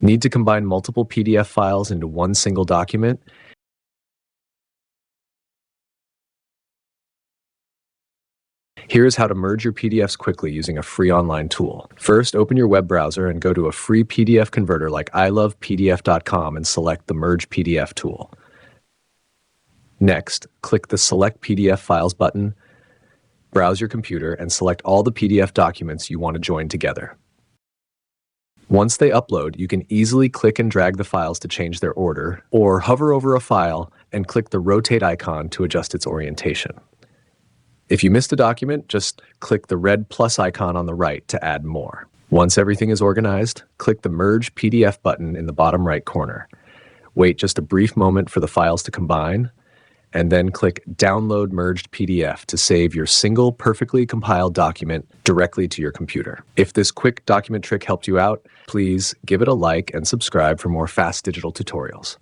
Need to combine multiple PDF files into one single document? Here's how to merge your PDFs quickly using a free online tool. First, open your web browser and go to a free PDF converter like ilovepdf.com and select the Merge PDF tool. Next, click the Select PDF Files button, browse your computer, and select all the PDF documents you want to join together. Once they upload, you can easily click and drag the files to change their order, or hover over a file and click the rotate icon to adjust its orientation. If you missed a document, just click the red plus icon on the right to add more. Once everything is organized, click the Merge PDF button in the bottom right corner. Wait just a brief moment for the files to combine, and then click Download Merged PDF to save your single perfectly compiled document directly to your computer. If this quick document trick helped you out, please give it a like and subscribe for more fast digital tutorials.